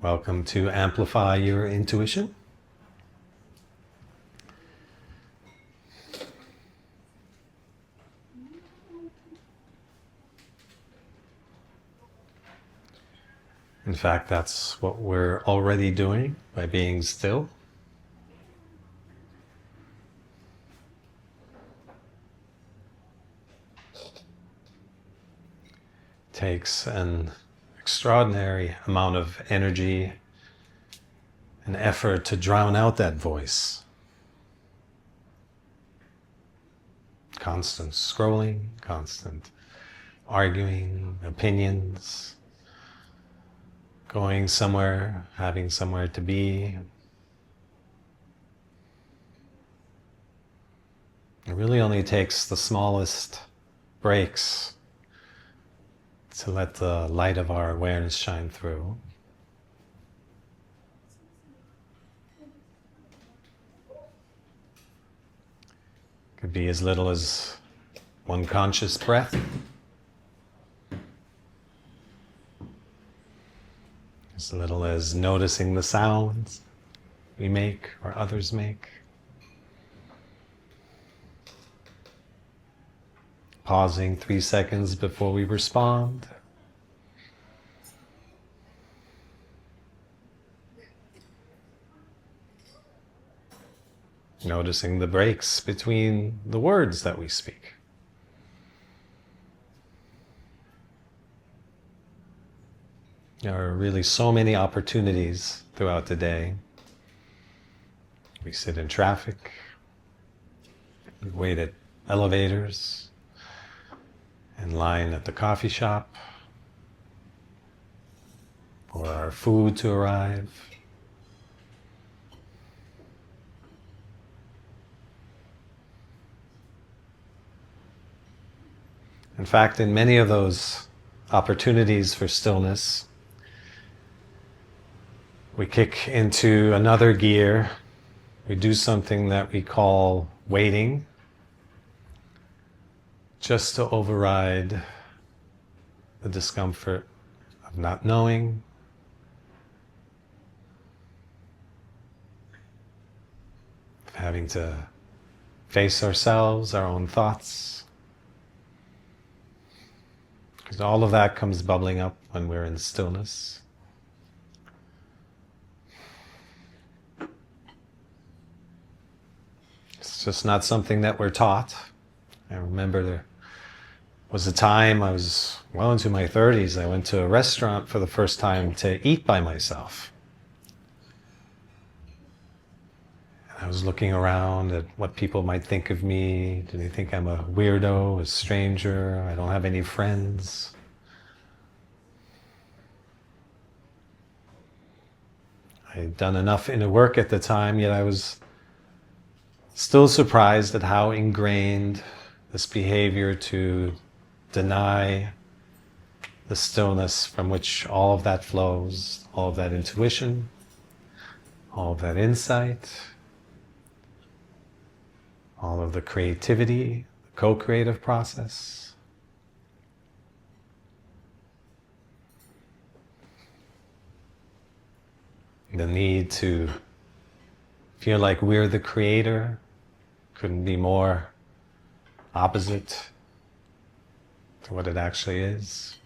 Welcome to Amplify Your Intuition. In fact, that's what we're already doing by being still. Takes an extraordinary amount of energy and effort to drown out that voice. Constant scrolling, constant arguing, opinions, going somewhere, having somewhere to be. It really only takes the smallest breaks to let the light of our awareness shine through. Could be as little as one conscious breath. As little as noticing the sounds we make or others make. Pausing 3 seconds before we respond. Noticing the breaks between the words that we speak. There are really so many opportunities throughout the day. We sit in traffic, we wait at elevators, in line at the coffee shop, for our food to arrive. In fact, in many of those opportunities for stillness, we kick into another gear. We do something that we call waiting, just to override the discomfort of not knowing, of having to face ourselves, our own thoughts. Because all of that comes bubbling up when we're in stillness. It's just not something that we're taught. I remember there was a time, I was well into my 30s, I went to a restaurant for the first time to eat by myself. I was looking around at what people might think of me. Do they think I'm a weirdo, a stranger? I don't have any friends. I had done enough inner work at the time, yet I was still surprised at how ingrained this behavior to deny the stillness from which all of that flows, all of that intuition, all of that insight, all of the creativity, the co-creative process. The need to feel like we're the creator couldn't be more opposite to what it actually is.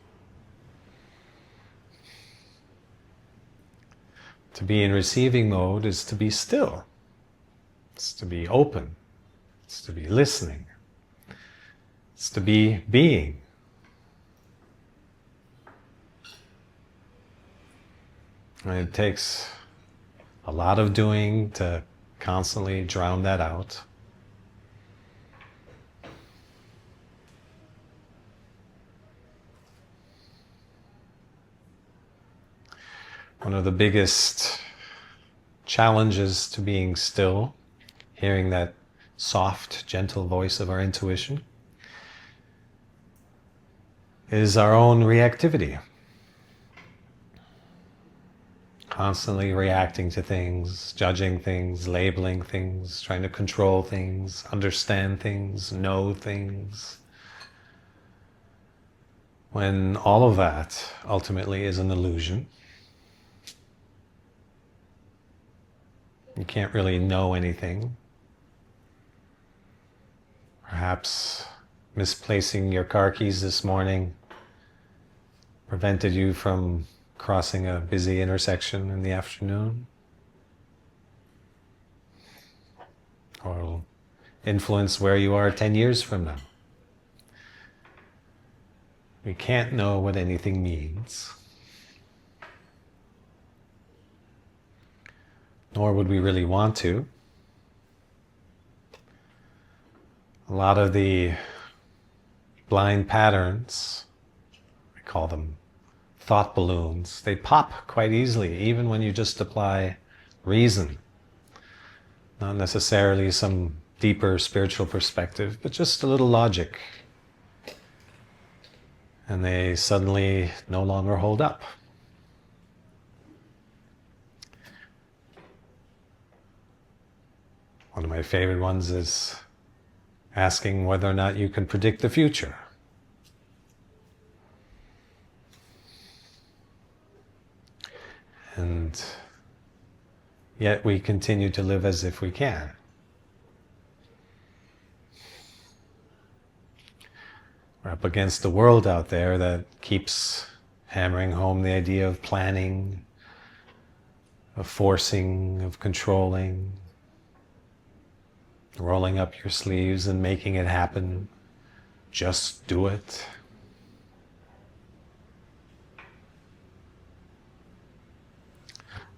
To be in receiving mode is to be still. It's to be open. It's to be listening. It's to be being. And it takes a lot of doing to constantly drown that out. One of the biggest challenges to being still, hearing that soft, gentle voice of our intuition, is our own reactivity. Constantly reacting to things, judging things, labeling things, trying to control things, understand things, know things. When all of that ultimately is an illusion. You can't really know anything. Perhaps misplacing your car keys this morning prevented you from crossing a busy intersection in the afternoon, or will influence where you are 10 years from now. We can't know what anything means, nor would we really want to. A lot of the blind patterns, I call them thought balloons, they pop quite easily, even when you just apply reason. Not necessarily some deeper spiritual perspective, but just a little logic. And they suddenly no longer hold up. One of my favorite ones is asking whether or not you can predict the future. And yet we continue to live as if we can. We're up against the world out there that keeps hammering home the idea of planning, of forcing, of controlling, rolling up your sleeves and making it happen. Just do it.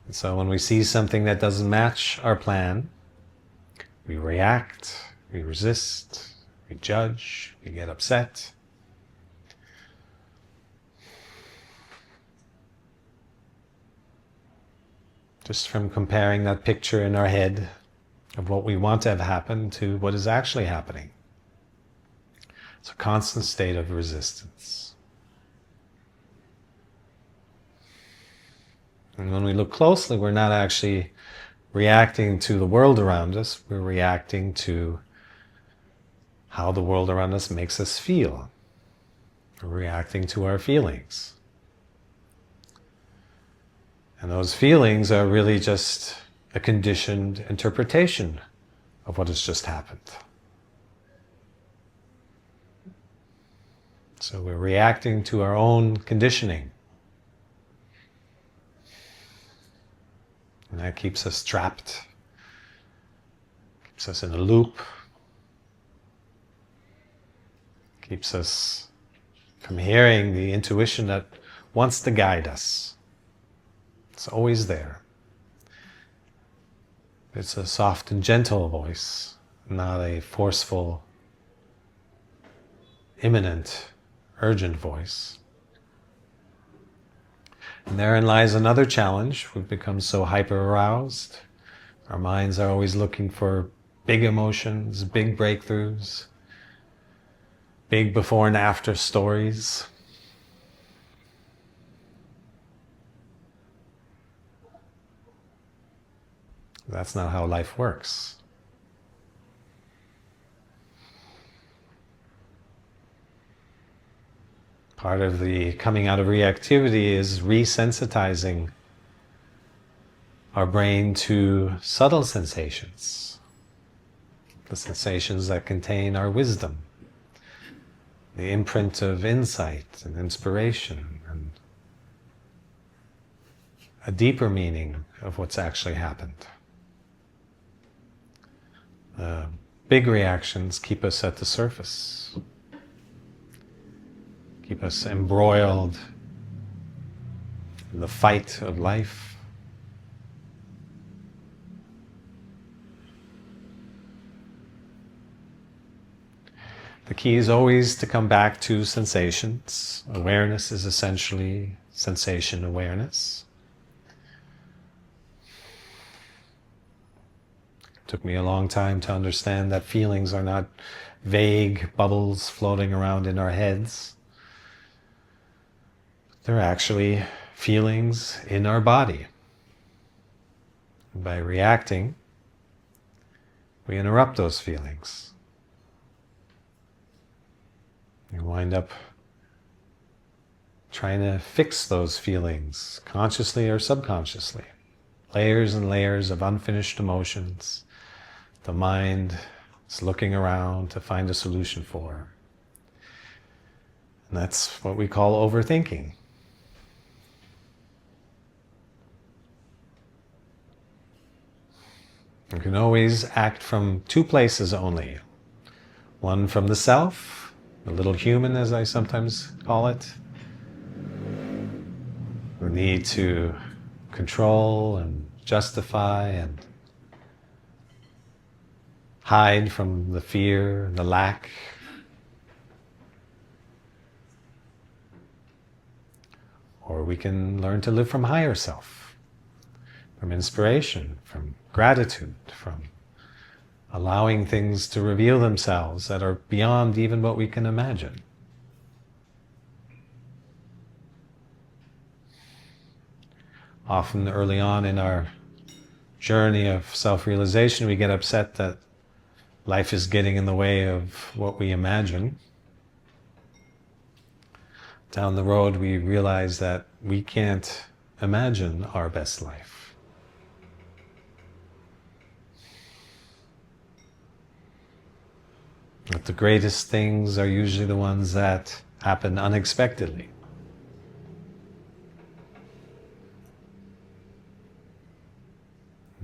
And so when we see something that doesn't match our plan, we react, we resist, we judge, we get upset. Just from comparing that picture in our head of what we want to have happen to what is actually happening. It's a constant state of resistance. And when we look closely, we're not actually reacting to the world around us, we're reacting to how the world around us makes us feel. We're reacting to our feelings. And those feelings are really just a conditioned interpretation of what has just happened. So we're reacting to our own conditioning. And that keeps us trapped, keeps us in a loop, keeps us from hearing the intuition that wants to guide us. It's always there. It's a soft and gentle voice, not a forceful, imminent, urgent voice. And therein lies another challenge. We've become so hyper-aroused. Our minds are always looking for big emotions, big breakthroughs, big before and after stories. That's not how life works. Part of the coming out of reactivity is resensitizing our brain to subtle sensations, the sensations that contain our wisdom, the imprint of insight and inspiration, and a deeper meaning of what's actually happened. Big reactions keep us at the surface, keep us embroiled in the fight of life. The key is always to come back to sensations. Awareness is essentially sensation awareness. It took me a long time to understand that feelings are not vague bubbles floating around in our heads. They're actually feelings in our body. And by reacting, we interrupt those feelings. You wind up trying to fix those feelings, consciously or subconsciously. layers and layers of unfinished emotions the mind is looking around to find a solution for. And that's what we call overthinking. You can always act from two places only. One from the self, the little human as I sometimes call it. The need to control and justify and hide from the fear and the lack. Or we can learn to live from higher self, from inspiration, from gratitude, from allowing things to reveal themselves that are beyond even what we can imagine. Often early on in our journey of self-realization, we get upset that life is getting in the way of what we imagine. Down the road, we realize that we can't imagine our best life. But the greatest things are usually the ones that happen unexpectedly.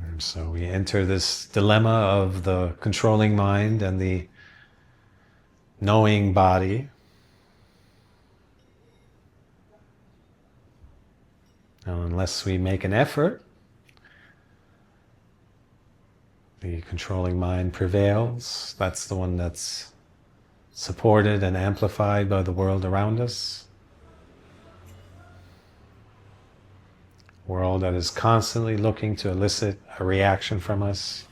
And so we enter this dilemma of the controlling mind and the knowing body. Now, unless we make an effort, the controlling mind prevails. That's the one that's supported and amplified by the world around us. A world that is constantly looking to elicit a reaction from us.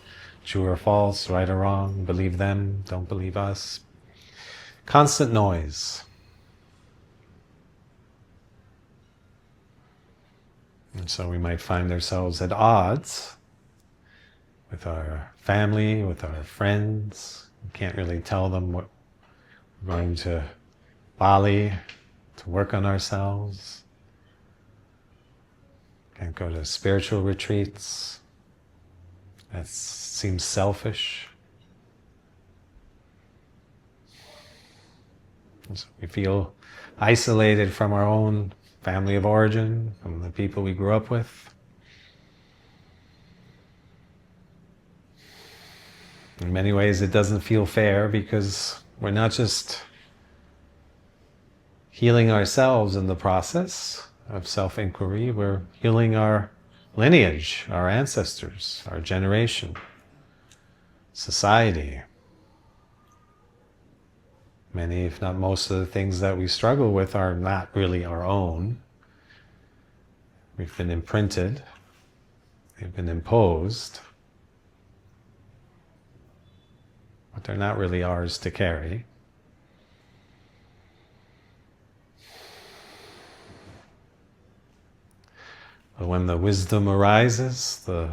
True or false, right or wrong, believe them, don't believe us. Constant noise. And so we might find ourselves at odds with our family, with our friends. We can't really tell them what we're going to Bali to work on ourselves. Can't go to spiritual retreats. That seems selfish. And so we feel isolated from our own family of origin, from the people we grew up with. In many ways, it doesn't feel fair because we're not just healing ourselves in the process of self-inquiry, we're healing our lineage, our ancestors, our generation, society. Many, if not most of the things that we struggle with are not really our own. We've been imprinted, they've been imposed, but they're not really ours to carry. But when the wisdom arises, the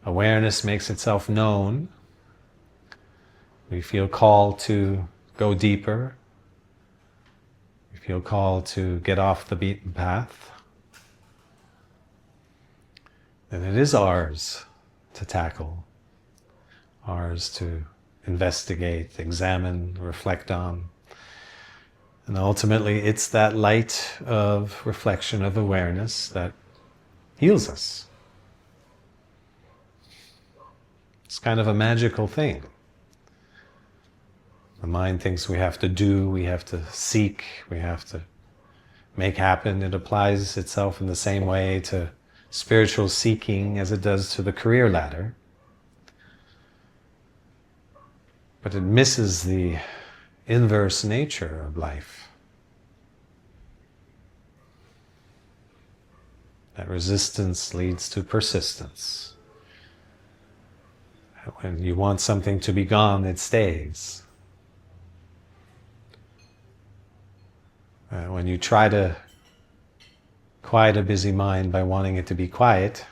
awareness makes itself known, we feel called to go deeper. We feel called to get off the beaten path. And it is ours to tackle, ours to investigate, examine, reflect on. And ultimately, it's that light of reflection, of awareness that heals us. It's kind of a magical thing. The mind thinks we have to do, we have to seek, we have to make happen. It applies itself in the same way to spiritual seeking as it does to the career ladder. But it misses the inverse nature of life. That resistance leads to persistence. When you want something to be gone, it stays. When you try to quiet a busy mind by wanting it to be quiet,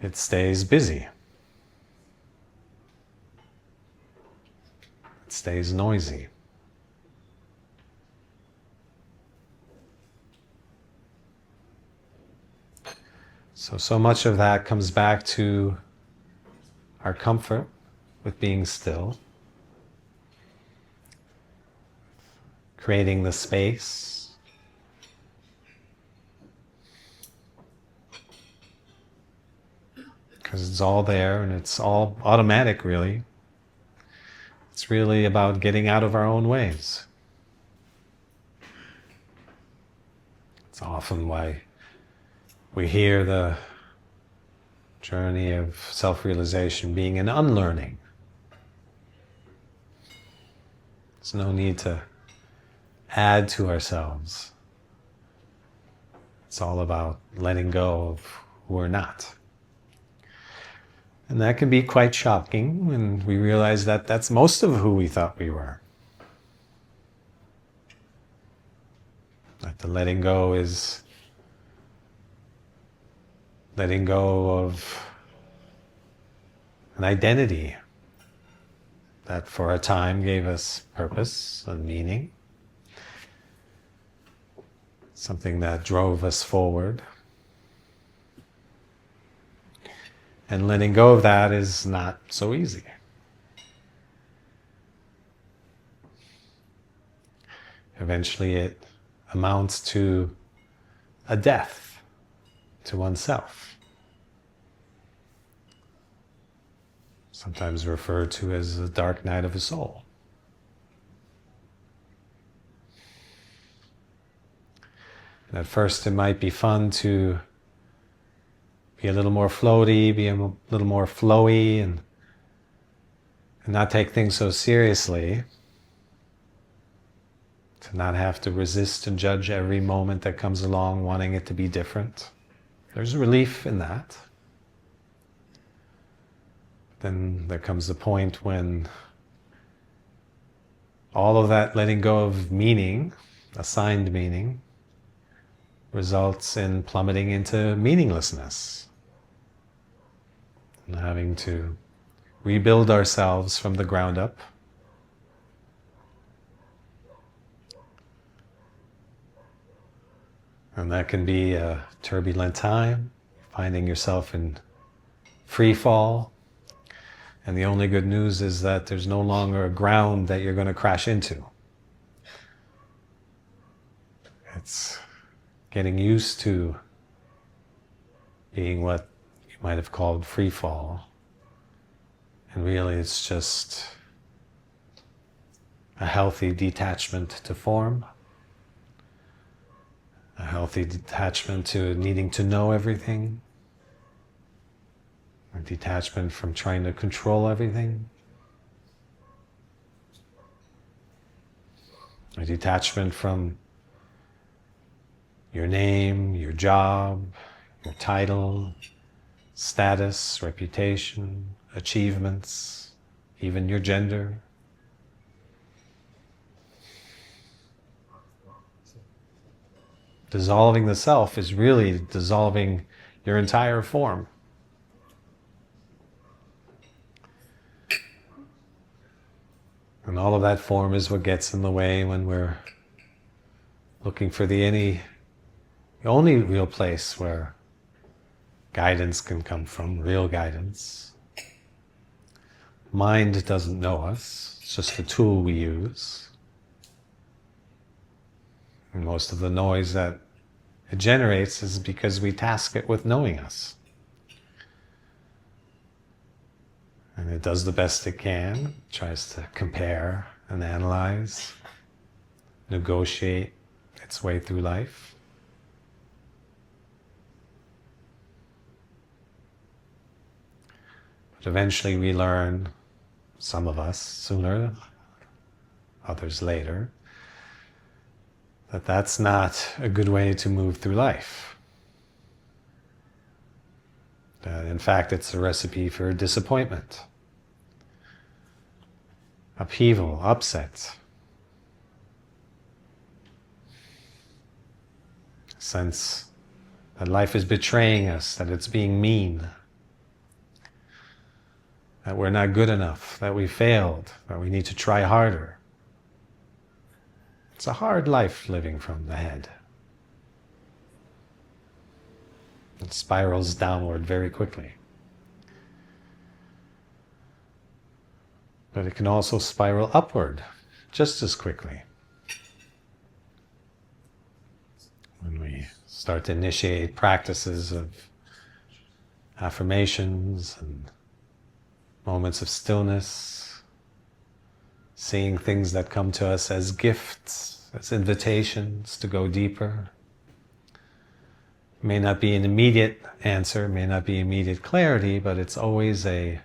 it stays busy. It stays noisy. So much of that comes back to our comfort with being still, creating the space, because it's all there and it's all automatic, really. It's really about getting out of our own ways. It's often why we hear the journey of self-realization being an unlearning. There's no need to add to ourselves. It's all about letting go of who we're not. And that can be quite shocking when we realize that that's most of who we thought we were. That the letting go is letting go of an identity that for a time gave us purpose and meaning, something that drove us forward. And letting go of that is not so easy. Eventually it amounts to a death to oneself. Sometimes referred to as the dark night of the soul. And at first it might be fun to be a little more floaty, be a little more flowy, and not take things so seriously. To not have to resist and judge every moment that comes along, wanting it to be different. There's relief in that. Then there comes the point when all of that letting go of meaning, assigned meaning, results in plummeting into meaninglessness. And having to rebuild ourselves from the ground up. And that can be a turbulent time, finding yourself in free fall. And the only good news is that there's no longer a ground that you're going to crash into. It's getting used to being what you might have called free fall. And really it's just a healthy detachment to form. A healthy detachment to needing to know everything. A detachment from trying to control everything. A detachment from your name, your job, your title, status, reputation, achievements, even your gender. Dissolving the self is really dissolving your entire form. And all of that form is what gets in the way when we're looking for the only real place where guidance can come from, real guidance. Mind doesn't know us, it's just a tool we use. And most of the noise that it generates is because we task it with knowing us. And it does the best it can, tries to compare and analyze, negotiate its way through life. But eventually we learn, some of us sooner, others later, that that's not a good way to move through life. That in fact it's a recipe for disappointment, upheaval, upset. Sense that life is betraying us, that it's being mean, that we're not good enough, that we failed, that we need to try harder. It's a hard life living from the head. spirals downward very quickly. But it can also spiral upward just as quickly. When we start to initiate practices of affirmations and moments of stillness, seeing things that come to us as gifts, as invitations to go deeper. It may not be an immediate answer, may not be immediate clarity, but it's always a,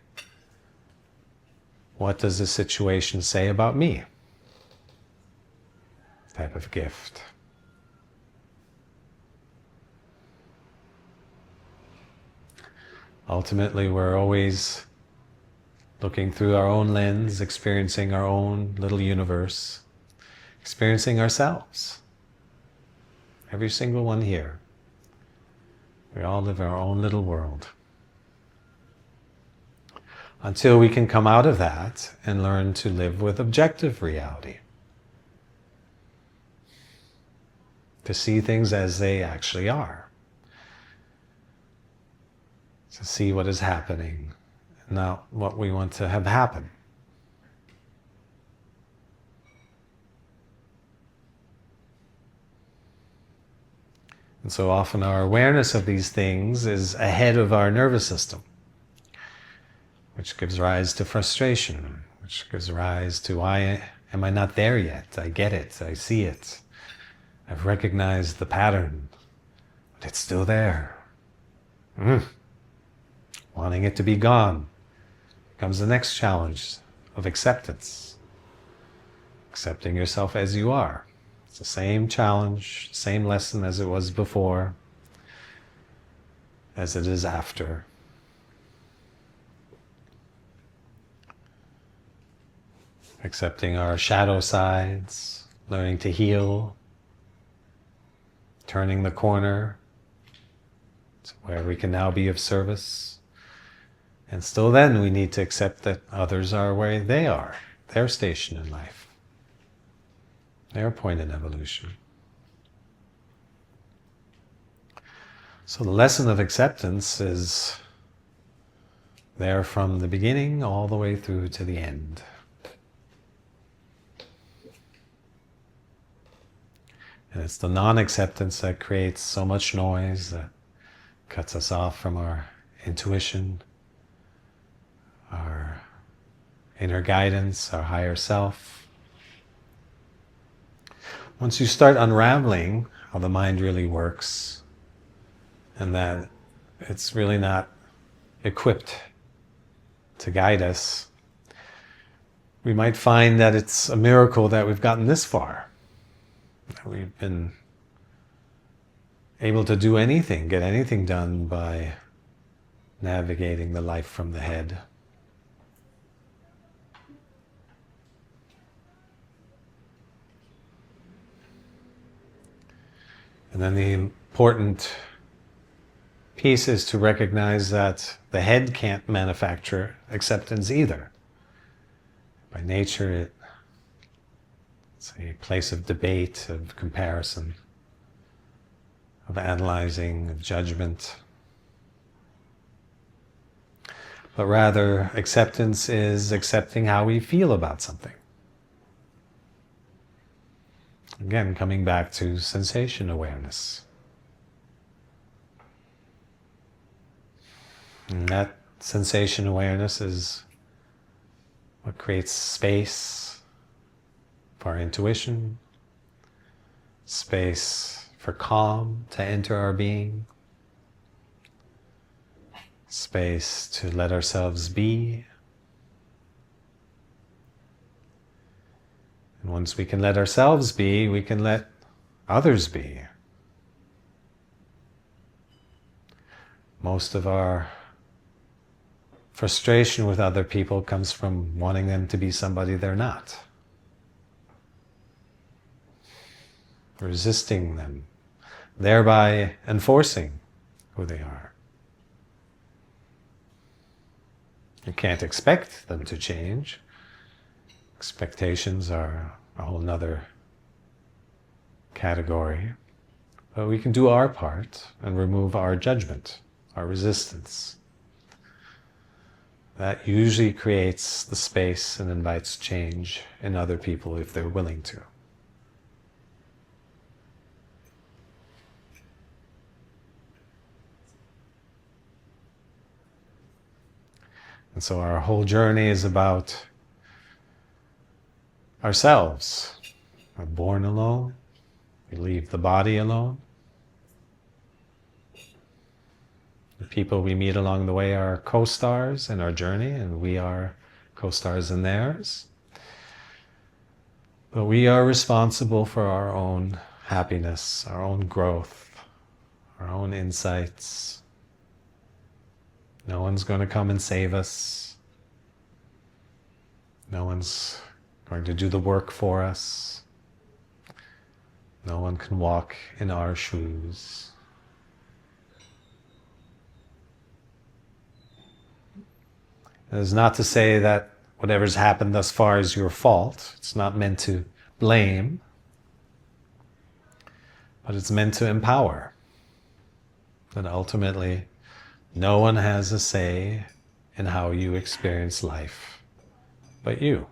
what does this situation say about me? Type of gift. Ultimately, we're always looking through our own lens, experiencing our own little universe, experiencing ourselves. Every single one here. We all live our own little world. Until we can come out of that and learn to live with objective reality. To see things as they actually are. To see what is happening, not what we want to have happen. And so often our awareness of these things is ahead of our nervous system, which gives rise to frustration, which gives rise to, why am I not there yet? I get it, I see it. I've recognized the pattern, but it's still there. Wanting it to be gone comes the next challenge of acceptance. Accepting yourself as you are. It's the same challenge, same lesson as it was before, as it is after. Accepting our shadow sides, learning to heal, turning the corner to where we can now be of service. And still then we need to accept that others are where they are, their station in life, their point in evolution. So the lesson of acceptance is there from the beginning all the way through to the end. And it's the non-acceptance that creates so much noise, that cuts us off from our intuition, our inner guidance, our higher self. Once you start unraveling how the mind really works, and that it's really not equipped to guide us, we might find that it's a miracle that we've gotten this far. That we've been able to do anything, get anything done by navigating the life from the head. And then the important piece is to recognize that the head can't manufacture acceptance either. By nature, it's a place of debate, of comparison, of analyzing, of judgment. But rather, acceptance is accepting how we feel about something. Again, coming back to sensation awareness. And that sensation awareness is what creates space for our intuition, space for calm to enter our being, space to let ourselves be. And once we can let ourselves be, we can let others be. Most of our frustration with other people comes from wanting them to be somebody they're not. Resisting them, thereby enforcing who they are. You can't expect them to change. Expectations are a whole nother category. But we can do our part and remove our judgment, our resistance. That usually creates the space and invites change in other people if they're willing to. And so our whole journey is about ourselves. We're born alone. We leave the body alone. The people we meet along the way are co-stars in our journey, and we are co-stars in theirs. But we are responsible for our own happiness, our own growth, our own insights. No one's going to come and save us. No one's going to do the work for us. No one can walk in our shoes. That is not to say that whatever's happened thus far is your fault. It's not meant to blame, but it's meant to empower. That ultimately, no one has a say in how you experience life but you.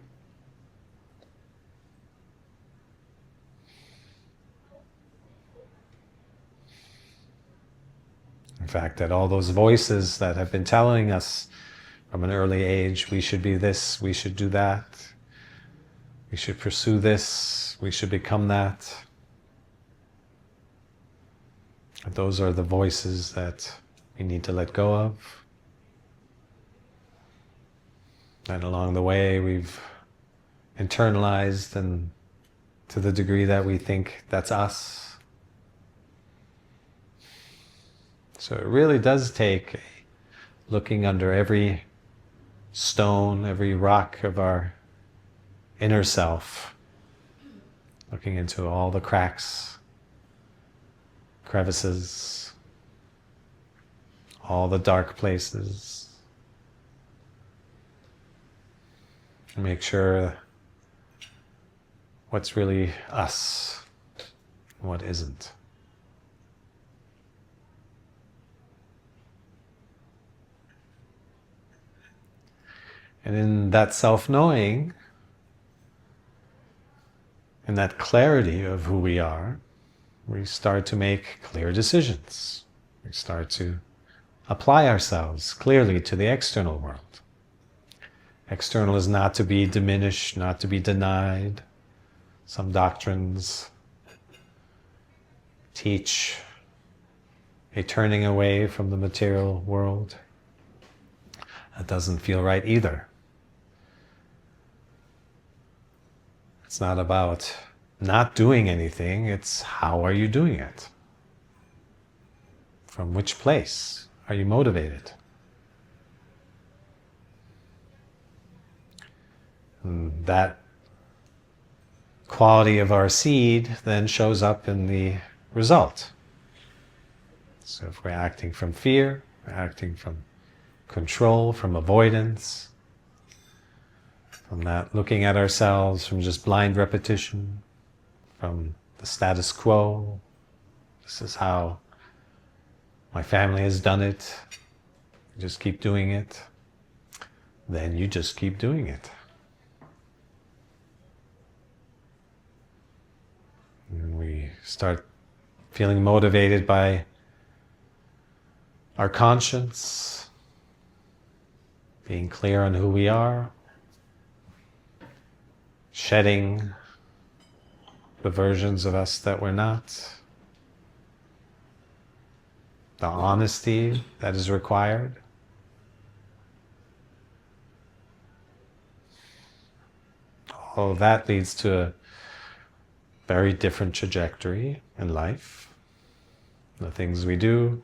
In fact, that all those voices that have been telling us from an early age, we should be this, we should do that, we should pursue this, we should become that. Those are the voices that we need to let go of. And along the way, we've internalized, and to the degree that we think that's us. So it really does take looking under every stone, every rock of our inner self, looking into all the cracks, crevices, all the dark places. Make sure what's really us, and what isn't. And in that self-knowing, in that clarity of who we are, we start to make clear decisions. We start to apply ourselves clearly to the external world. External is not to be diminished, not to be denied. Some doctrines teach a turning away from the material world. That doesn't feel right either. It's not about not doing anything, it's how are you doing it? From which place are you motivated? And that quality of our seed then shows up in the result. So if we're acting from fear, we're acting from control, from avoidance, from that looking at ourselves from just blind repetition, from the status quo, this is how my family has done it, you just keep doing it, then you just keep doing it. And we start feeling motivated by our conscience, being clear on who we are, shedding the versions of us that we're not, the honesty that is required. All of that leads to a very different trajectory in life. The things we do,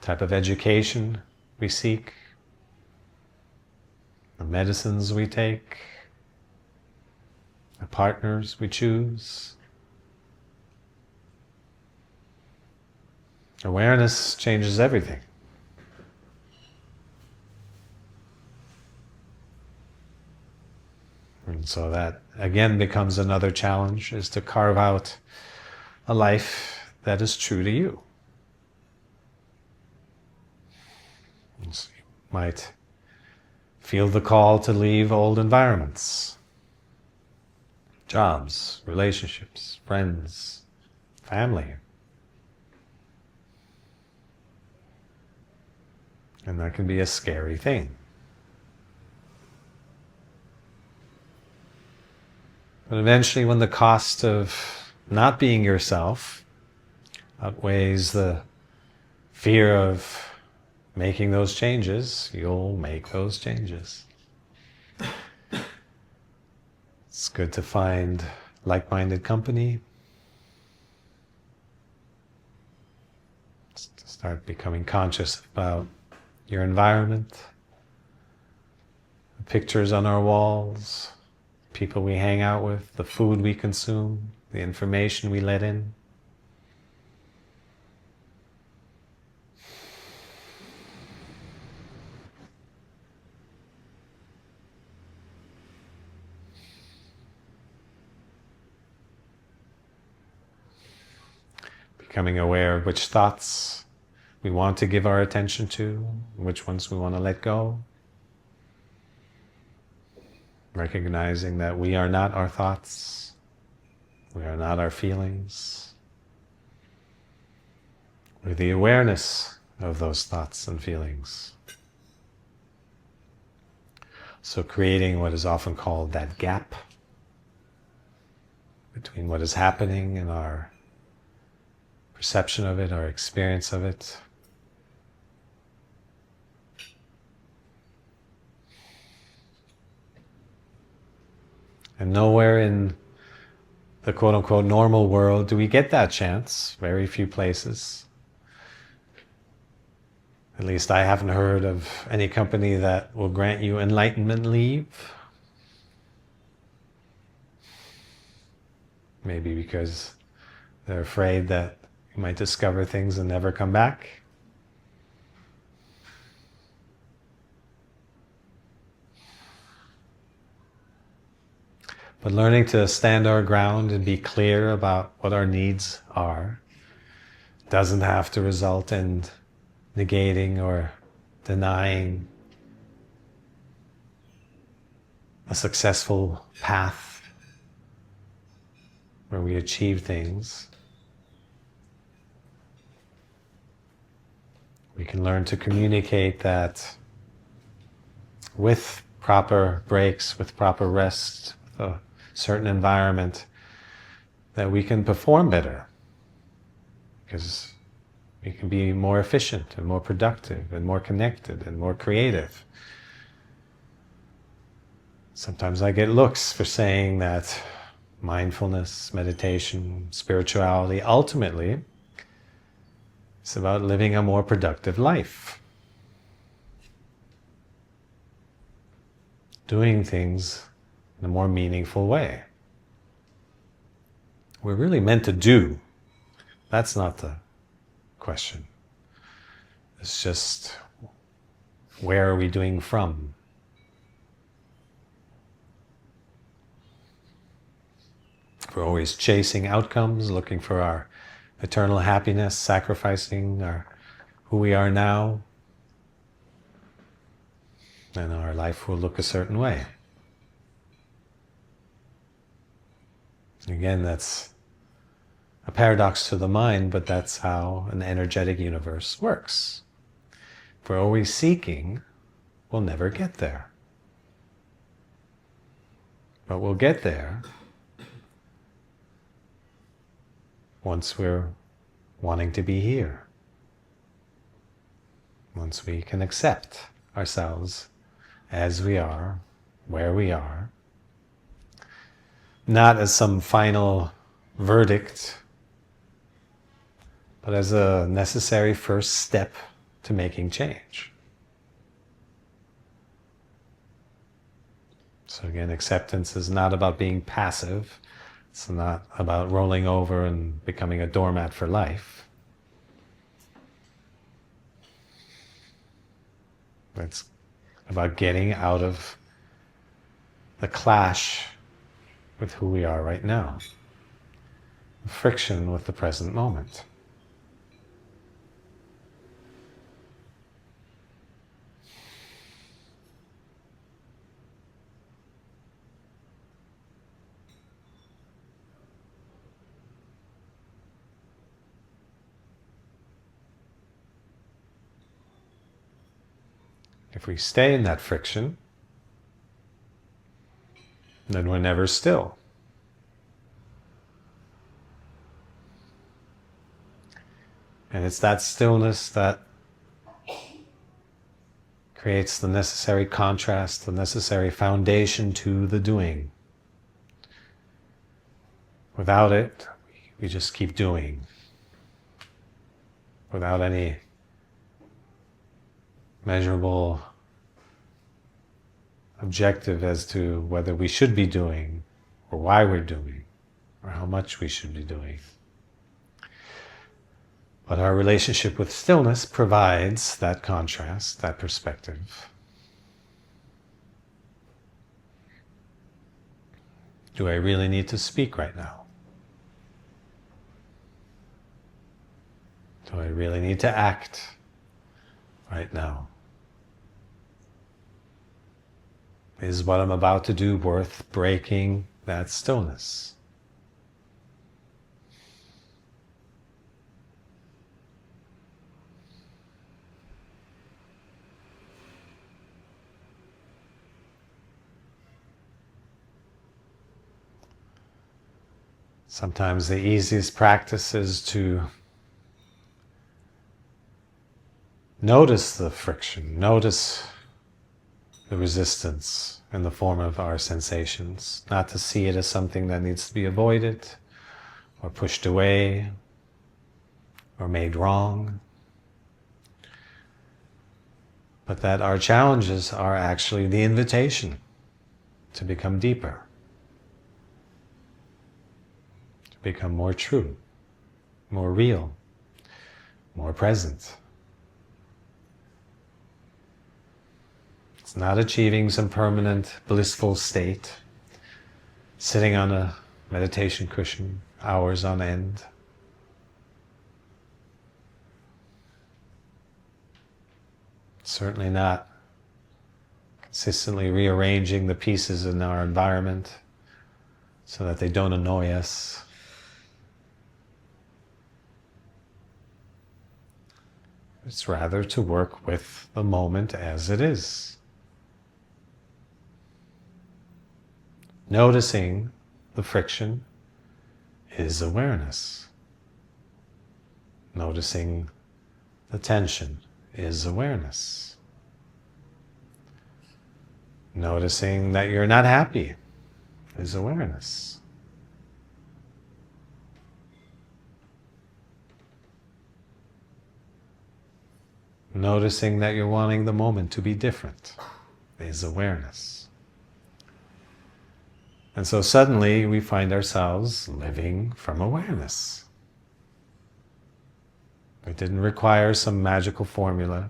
type of education we seek, the medicines we take, the partners we choose. Awareness changes everything. And So that again becomes another challenge, is to carve out a life that is true to you. So you might feel the call to leave old environments, jobs, relationships, friends, family. And that can be a scary thing. But eventually, when the cost of not being yourself outweighs the fear of making those changes, you'll make those changes. It's good to find like-minded company. To start becoming conscious about your environment, the pictures on our walls, people we hang out with, the food we consume, the information we let in. Becoming aware of which thoughts we want to give our attention to, which ones we want to let go. Recognizing that we are not our thoughts, we are not our feelings. We're the awareness of those thoughts and feelings. So creating what is often called that gap between what is happening and our perception of it, our experience of it. And nowhere in the quote-unquote normal world do we get that chance. Very few places. At least I haven't heard of any company that will grant you enlightenment leave. Maybe because they're afraid that you might discover things and never come back. But learning to stand our ground and be clear about what our needs are doesn't have to result in negating or denying a successful path where we achieve things. We can learn to communicate that with proper breaks, with proper rest, with a certain environment, that we can perform better, because we can be more efficient and more productive and more connected and more creative. Sometimes I get looks for saying that mindfulness, meditation, spirituality, ultimately, it's about living a more productive life. Doing things in a more meaningful way. We're really meant to do. That's not the question. It's just, where are we doing from? If we're always chasing outcomes, looking for our eternal happiness, sacrificing who we are now, then our life will look a certain way. Again, that's a paradox to the mind, but that's how an energetic universe works. If we're always seeking, we'll never get there. But we'll get there once we're wanting to be here. Once we can accept ourselves as we are, where we are, not as some final verdict, but as a necessary first step to making change. So again, acceptance is not about being passive. It's not about rolling over and becoming a doormat for life. It's about getting out of the clash with who we are right now, friction with the present moment. If we stay in that friction, then we're never still. And it's that stillness that creates the necessary contrast, the necessary foundation to the doing. Without it, we just keep doing. Without any measurable objective as to whether we should be doing, or why we're doing, or how much we should be doing. But our relationship with stillness provides that contrast, that perspective. Do I really need to speak right now? Do I really need to act right now? Is what I'm about to do worth breaking that stillness? Sometimes the easiest practice is to notice the friction, notice the resistance in the form of our sensations, not to see it as something that needs to be avoided or pushed away or made wrong, but that our challenges are actually the invitation to become deeper, to become more true, more real, more present. It's not achieving some permanent blissful state, sitting on a meditation cushion hours on end. Certainly not consistently rearranging the pieces in our environment so that they don't annoy us. It's rather to work with the moment as it is. Noticing the friction is awareness. Noticing the tension is awareness. Noticing that you're not happy is awareness. Noticing that you're wanting the moment to be different is awareness. And so suddenly we find ourselves living from awareness. It didn't require some magical formula,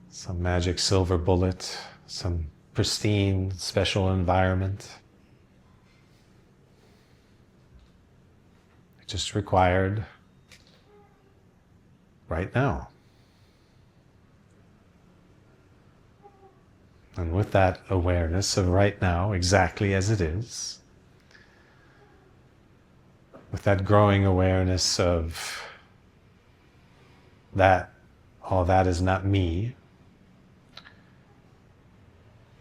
some magic silver bullet, some pristine special environment. It just required right now. And with that awareness of right now, exactly as it is, with that growing awareness of that all that is not me,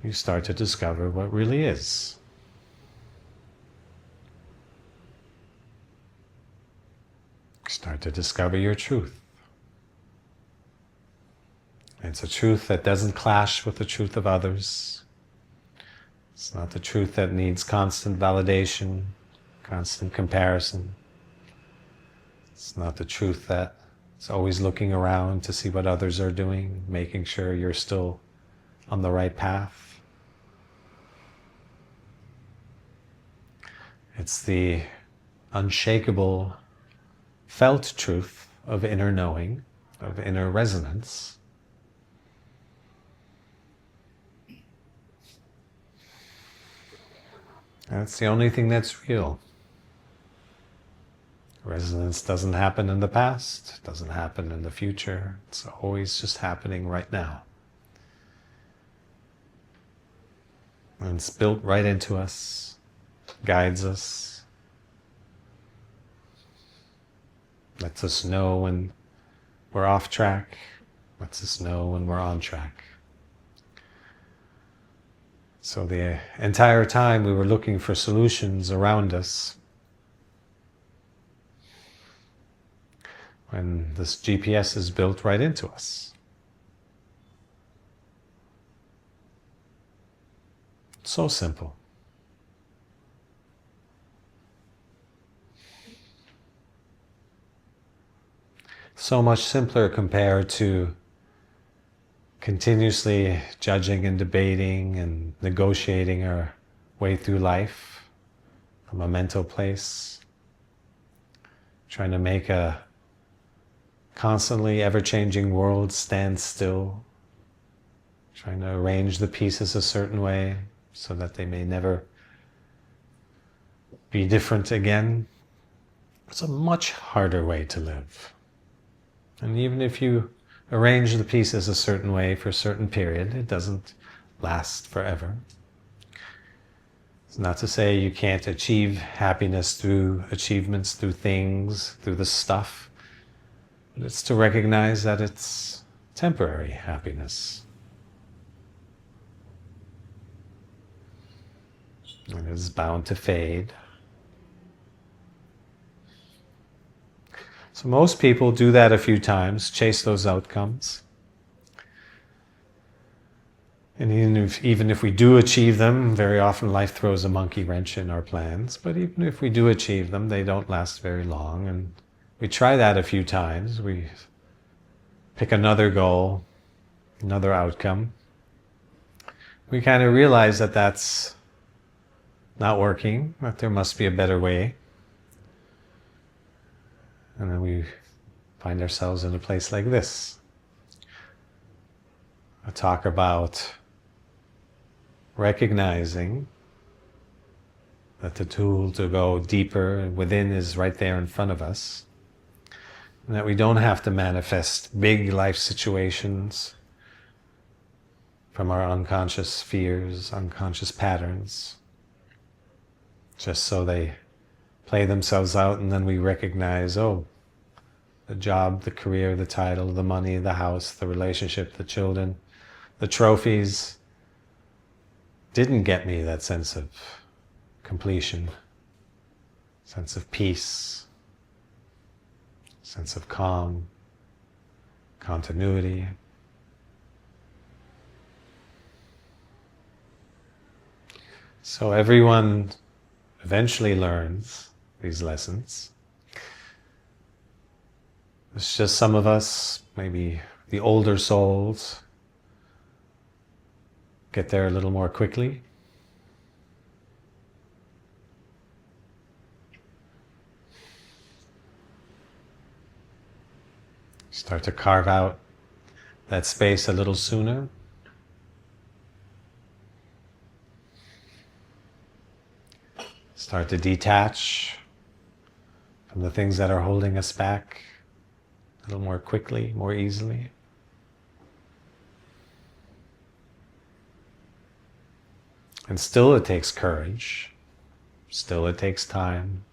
you start to discover what really is. You start to discover your truth. It's a truth that doesn't clash with the truth of others. It's not the truth that needs constant validation, constant comparison. It's not the truth that is always looking around to see what others are doing, making sure you're still on the right path. It's the unshakable felt truth of inner knowing, of inner resonance. That's the only thing that's real. Resonance doesn't happen in the past, doesn't happen in the future. It's always just happening right now. And it's built right into us, guides us, lets us know when we're off track, lets us know when we're on track. So the entire time we were looking for solutions around us, when this GPS is built right into us. So simple. So much simpler compared to continuously judging and debating and negotiating our way through life from a mental place, trying to make a constantly ever-changing world stand still, trying to arrange the pieces a certain way so that they may never be different again. It's a much harder way to live. And even if you arrange the pieces a certain way for a certain period, it doesn't last forever. It's not to say you can't achieve happiness through achievements, through things, through the stuff. But it's to recognize that it's temporary happiness. It is bound to fade. So most people do that a few times, chase those outcomes. And even if we do achieve them, very often life throws a monkey wrench in our plans, but even if we do achieve them, they don't last very long. And we try that a few times. We pick another goal, another outcome. We kind of realize that that's not working, that there must be a better way. And then we find ourselves in a place like this. I talk about recognizing that the tool to go deeper within is right there in front of us. And that we don't have to manifest big life situations from our unconscious fears, unconscious patterns, just so they play themselves out, and then we recognize, oh, the job, the career, the title, the money, the house, the relationship, the children, the trophies didn't get me that sense of completion, sense of peace, sense of calm, continuity. So everyone eventually learns these lessons. It's just some of us, maybe the older souls, get there a little more quickly. Start to carve out that space a little sooner. Start to detach from the things that are holding us back a little more quickly, more easily. And still it takes courage. Still it takes time.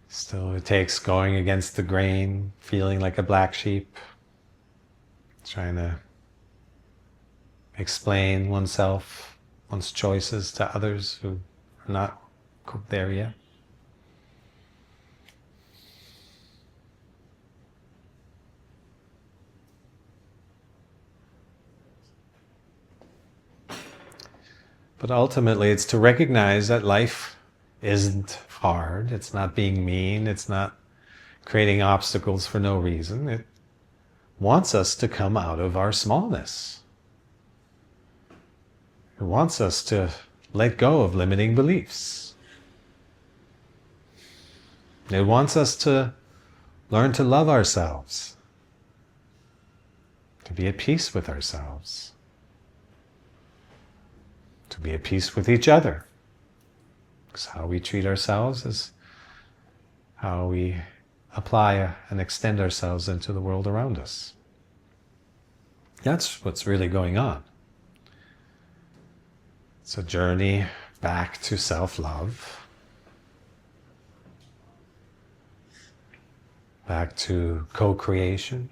Still it takes going against the grain, feeling like a black sheep, trying to explain oneself, one's choices to others who are not there yet. But ultimately, it's to recognize that life isn't hard. It's not being mean. It's not creating obstacles for no reason. It wants us to come out of our smallness. It wants us to let go of limiting beliefs. It wants us to learn to love ourselves, to be at peace with ourselves. to be at peace with each other. Because how we treat ourselves is how we apply and extend ourselves into the world around us. That's what's really going on. It's a journey back to self-love, back to co-creation,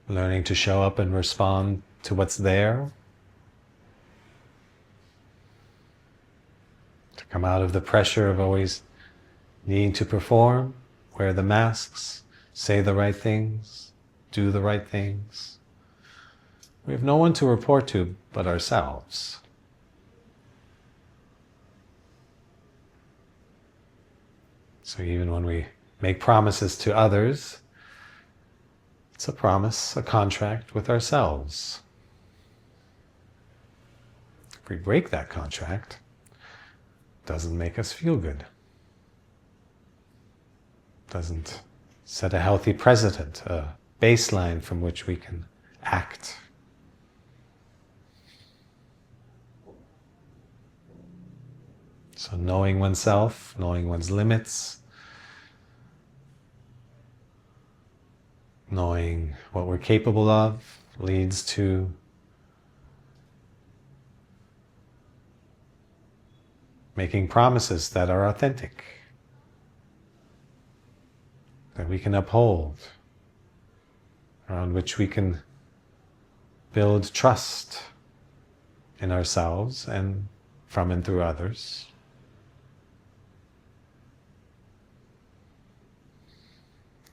learning to show up and respond to what's there, to come out of the pressure of always needing to perform, wear the masks, say the right things, do the right things. We have no one to report to but ourselves. So even when we make promises to others, it's a promise, a contract with ourselves. If we break that contract, it doesn't make us feel good. It doesn't set a healthy precedent, a baseline from which we can act. So knowing oneself, knowing one's limits, knowing what we're capable of leads to making promises that are authentic, that we can uphold, around which we can build trust in ourselves and from and through others.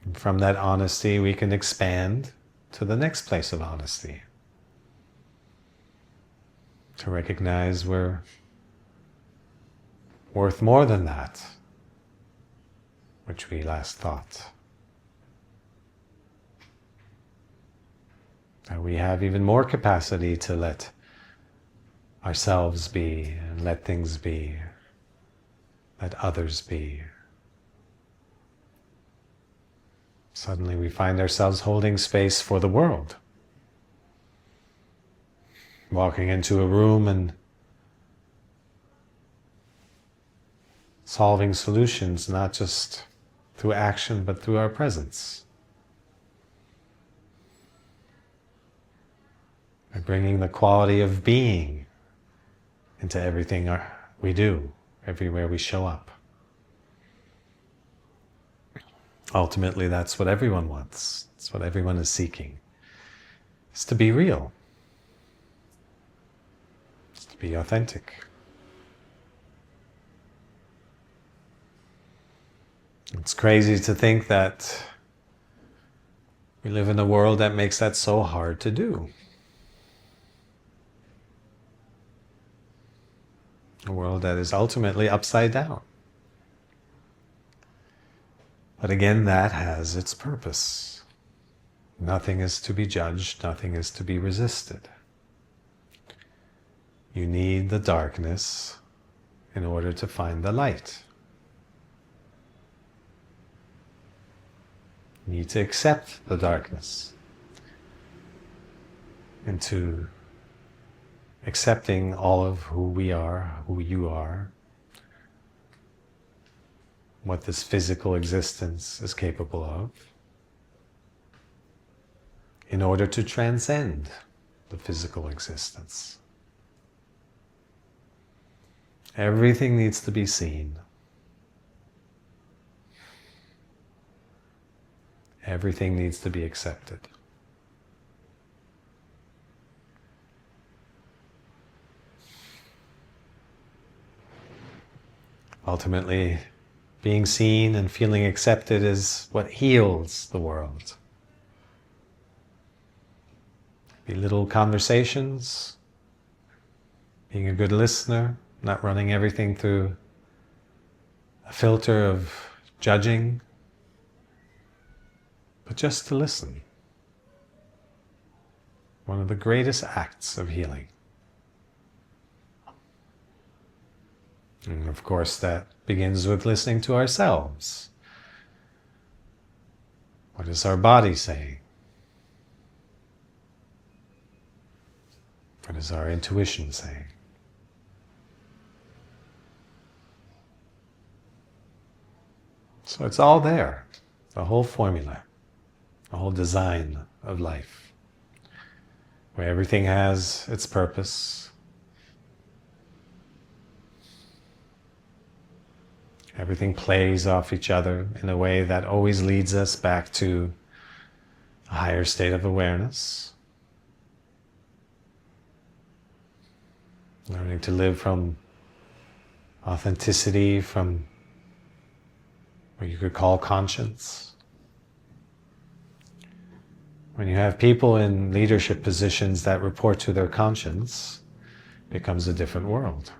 And from that honesty, we can expand to the next place of honesty, to recognize we're worth more than that which we last thought. That we have even more capacity to let ourselves be, and let things be, let others be. Suddenly we find ourselves holding space for the world. Walking into a room and solving solutions, not just through action, but through our presence. By bringing the quality of being into everything we do, everywhere we show up. Ultimately, that's what everyone wants. It's what everyone is seeking. It's to be real. It's to be authentic. It's crazy to think that we live in a world that makes that so hard to do. A world that is ultimately upside down. But again, that has its purpose. Nothing is to be judged, nothing is to be resisted. You need the darkness in order to find the light. You need to accept the darkness into accepting all of who we are, who you are, what this physical existence is capable of, in order to transcend the physical existence. Everything needs to be seen. Everything needs to be accepted. Ultimately, being seen and feeling accepted is what heals the world. Be little conversations, being a good listener, not running everything through a filter of judging, but just to listen. One of the greatest acts of healing. And of course, that begins with listening to ourselves. What is our body saying? What is our intuition saying? So it's all there, the whole formula, the whole design of life, where everything has its purpose. Everything plays off each other in a way that always leads us back to a higher state of awareness. Learning to live from authenticity, from what you could call conscience. When you have people in leadership positions that report to their conscience, it becomes a different world.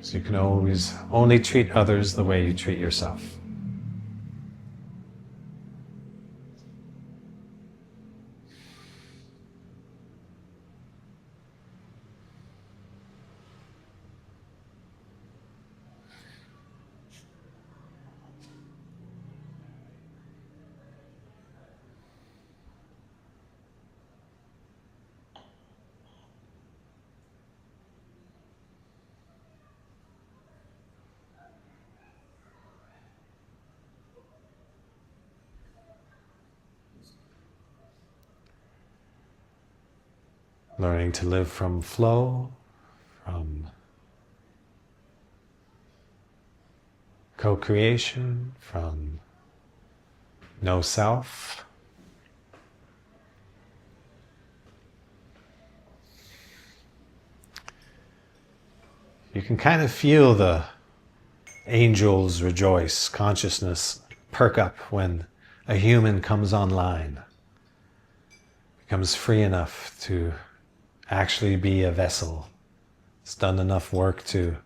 So you can always only treat others the way you treat yourself. Learning to live from flow, from co-creation, from no self. You can kind of feel the angels rejoice, consciousness perk up when a human comes online, becomes free enough to actually be a vessel. It's done enough work to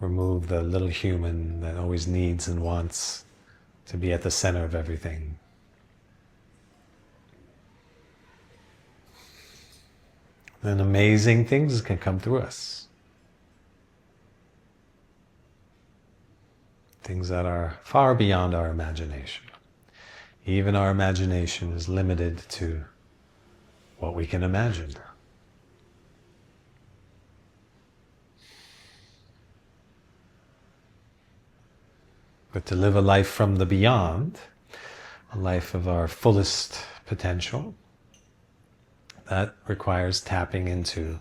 remove the little human that always needs and wants to be at the center of everything. Then amazing things can come through us. Things that are far beyond our imagination. Even our imagination is limited to what we can imagine. But to live a life from the beyond, a life of our fullest potential, that requires tapping into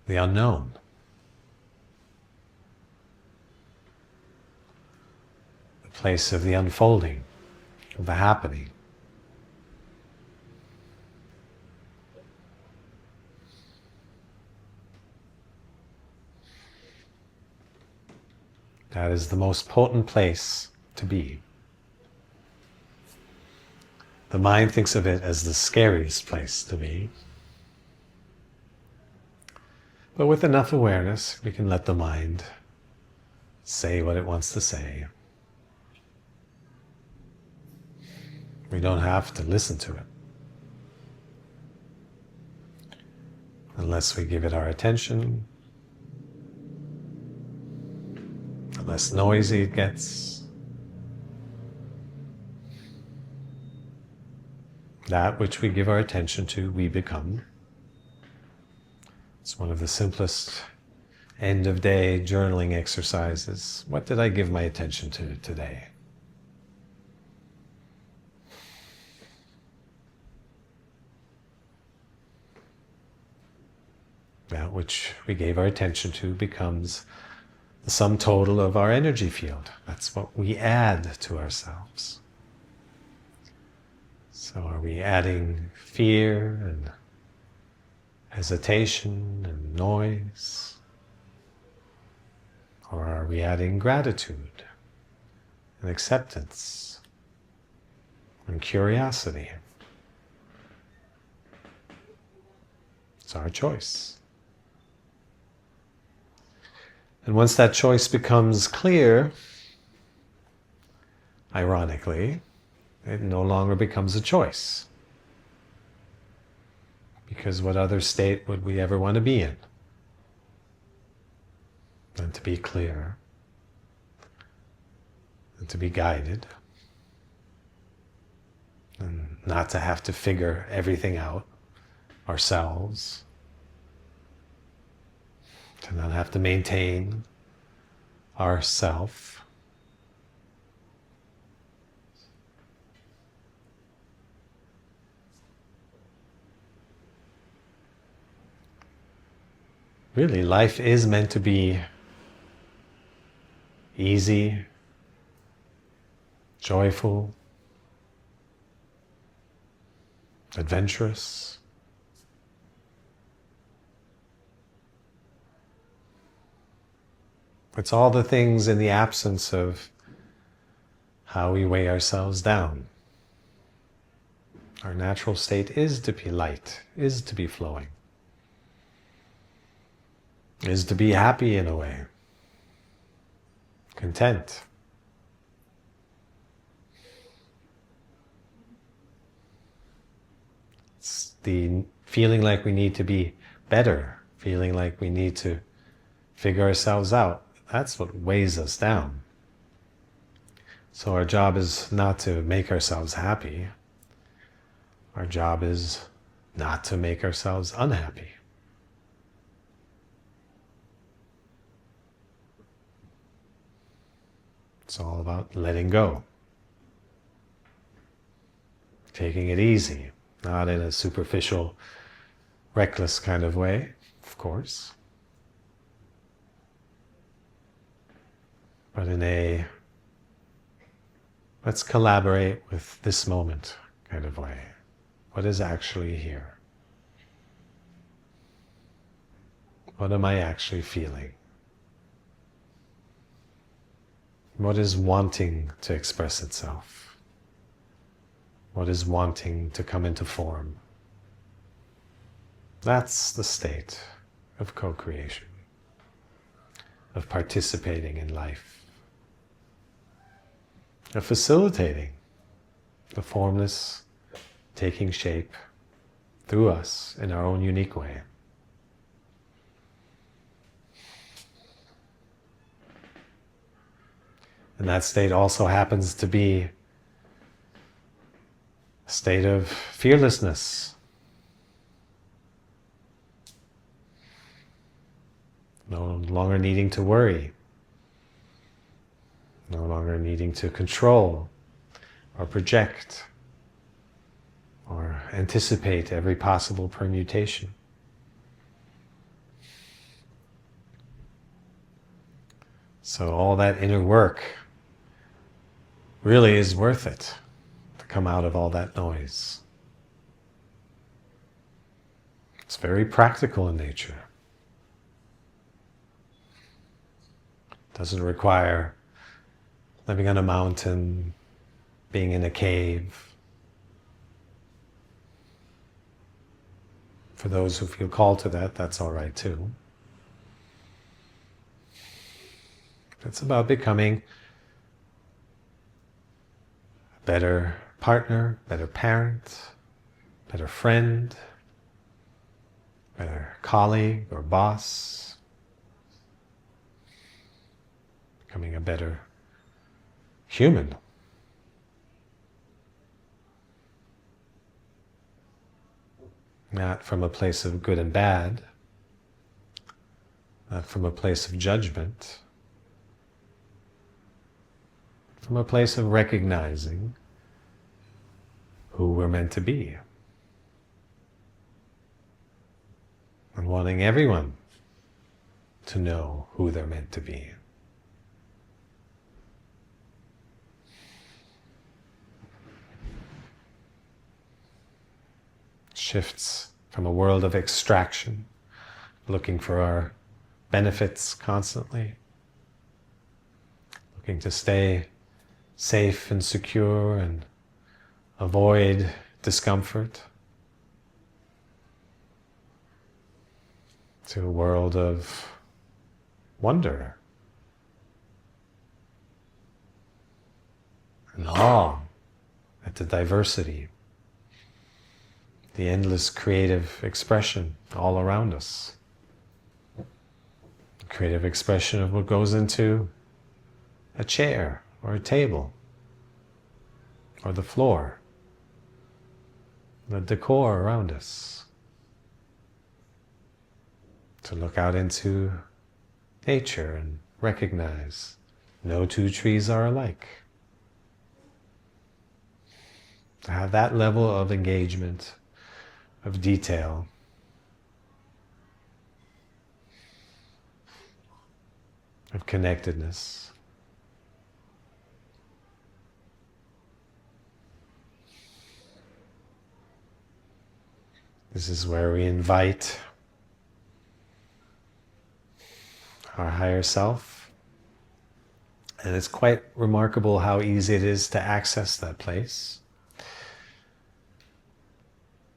the unknown. The place of the unfolding, of the happening. That is the most potent place to be. The mind thinks of it as the scariest place to be. But with enough awareness, we can let the mind say what it wants to say. We don't have to listen to it. Unless we give it our attention, the less noisy it gets. That which we give our attention to, we become. It's one of the simplest end-of-day journaling exercises. What did I give my attention to today? That which we gave our attention to becomes the sum total of our energy field. That's what we add to ourselves. So are we adding fear and hesitation and noise? Or are we adding gratitude and acceptance and curiosity? It's our choice. And once that choice becomes clear, ironically, it no longer becomes a choice. Because what other state would we ever want to be in than to be clear and to be guided and not to have to figure everything out ourselves, to not have to maintain ourself. Really, life is meant to be easy, joyful, adventurous. It's all the things in the absence of how we weigh ourselves down. Our natural state is to be light, is to be flowing, is to be happy in a way, content. It's the feeling like we need to be better, feeling like we need to figure ourselves out. That's what weighs us down. So our job is not to make ourselves happy. Our job is not to make ourselves unhappy. It's all about letting go. Taking it easy, not in a superficial, reckless kind of way, of course, but in a let's collaborate with this moment kind of way. What is actually here? What am I actually feeling? What is wanting to express itself? What is wanting to come into form? That's the state of co-creation, of participating in life, of facilitating the formless taking shape through us in our own unique way. And that state also happens to be a state of fearlessness. No longer needing to worry. No longer needing to control or project or anticipate every possible permutation. So all that inner work really is worth it to come out of all that noise. It's very practical in nature. It doesn't require living on a mountain, being in a cave. For those who feel called to that, that's all right too. It's about becoming a better partner, better parent, better friend, better colleague or boss, becoming a better human. Not from a place of good and bad, not from a place of judgment, from a place of recognizing who we're meant to be and wanting everyone to know who they're meant to be. Shifts from a world of extraction, looking for our benefits constantly, looking to stay safe and secure and avoid discomfort, to a world of wonder and awe at the diversity, the endless creative expression all around us. The creative expression of what goes into a chair or a table or the floor the decor around us. To look out into nature and recognize no two trees are alike. To have that level of engagement, of detail, of connectedness. This is where we invite our higher self. And it's quite remarkable how easy it is to access that place.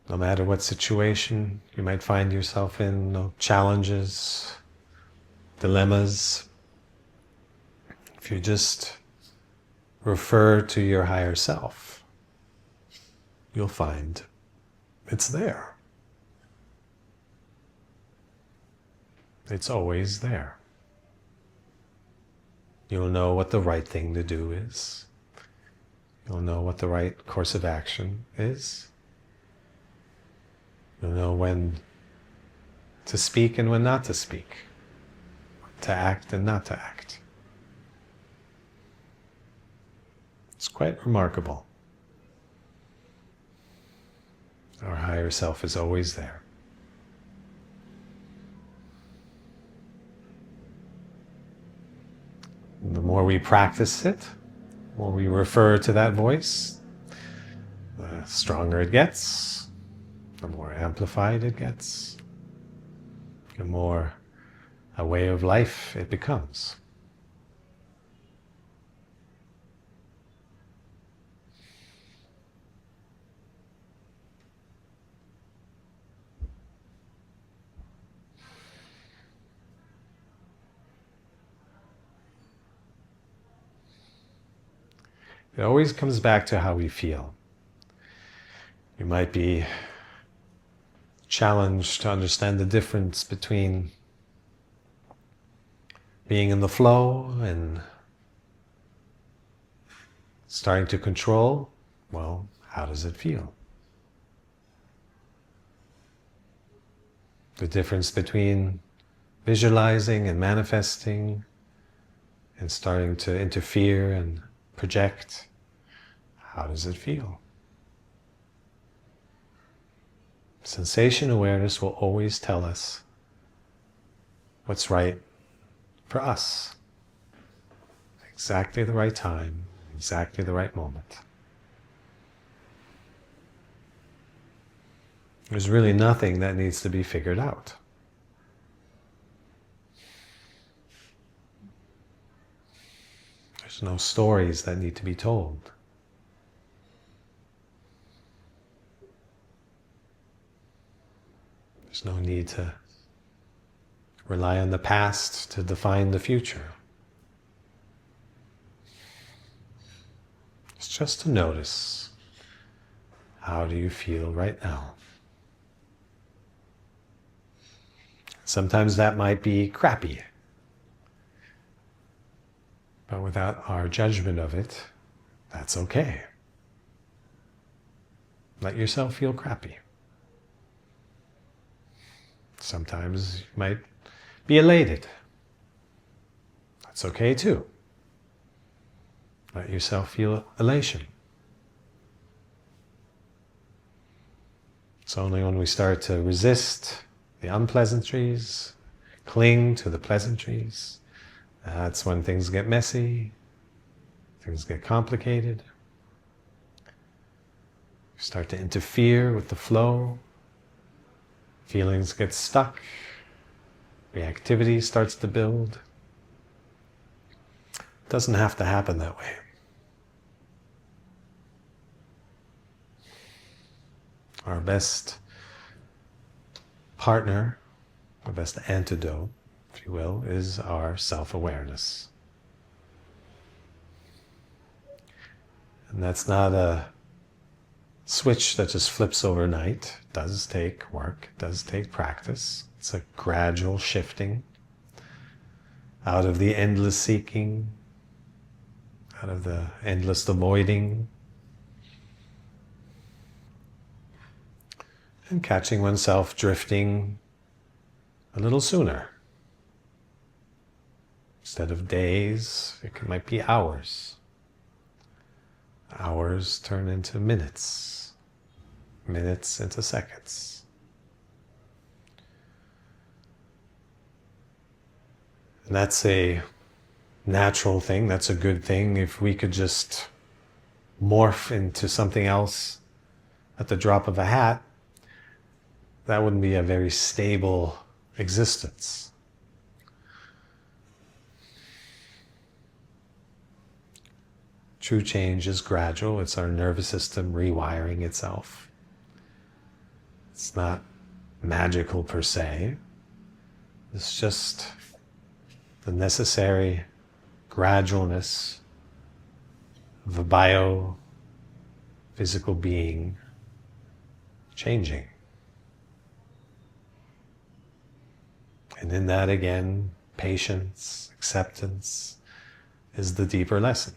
No matter what situation you might find yourself in, no challenges, dilemmas, if you just refer to your higher self, you'll find it's there. It's always there. You'll know what the right thing to do is. You'll know what the right course of action is. You'll know when to speak and when not to speak, to act and not to act. It's quite remarkable. Our higher self is always there. The more we practice it, the more we refer to that voice, the stronger it gets, the more amplified it gets, the more a way of life it becomes. It always comes back to how we feel. You might be challenged to understand the difference between being in the flow and starting to control. Well, how does it feel? The difference between visualizing and manifesting and starting to interfere and project. How does it feel? Sensation awareness will always tell us what's right for us. Exactly the right time, exactly the right moment. There's really nothing that needs to be figured out. There's no stories that need to be told. There's no need to rely on the past to define the future. It's just to notice, how do you feel right now? Sometimes that might be crappy, but without our judgment of it, that's okay. Let yourself feel crappy. Sometimes you might be elated. That's okay too. Let yourself feel elation. It's only when we start to resist the unpleasantries, cling to the pleasantries, that's when things get messy, things get complicated. You start to interfere with the flow. Feelings get stuck. Reactivity starts to build. It doesn't have to happen that way. Our best partner, our best antidote, if you will, is our self-awareness. And that's not a switch that just flips overnight. It does take work, it does take practice. It's a gradual shifting out of the endless seeking, out of the endless avoiding, and catching oneself drifting a little sooner. Instead of days, might be hours. Hours turn into minutes, minutes into seconds. And that's a natural thing, that's a good thing. If we could just morph into something else at the drop of a hat, that wouldn't be a very stable existence. True change is gradual. It's our nervous system rewiring itself. It's not magical per se. It's just the necessary gradualness of a bio-physical being changing. And in that, again, patience, acceptance is the deeper lesson.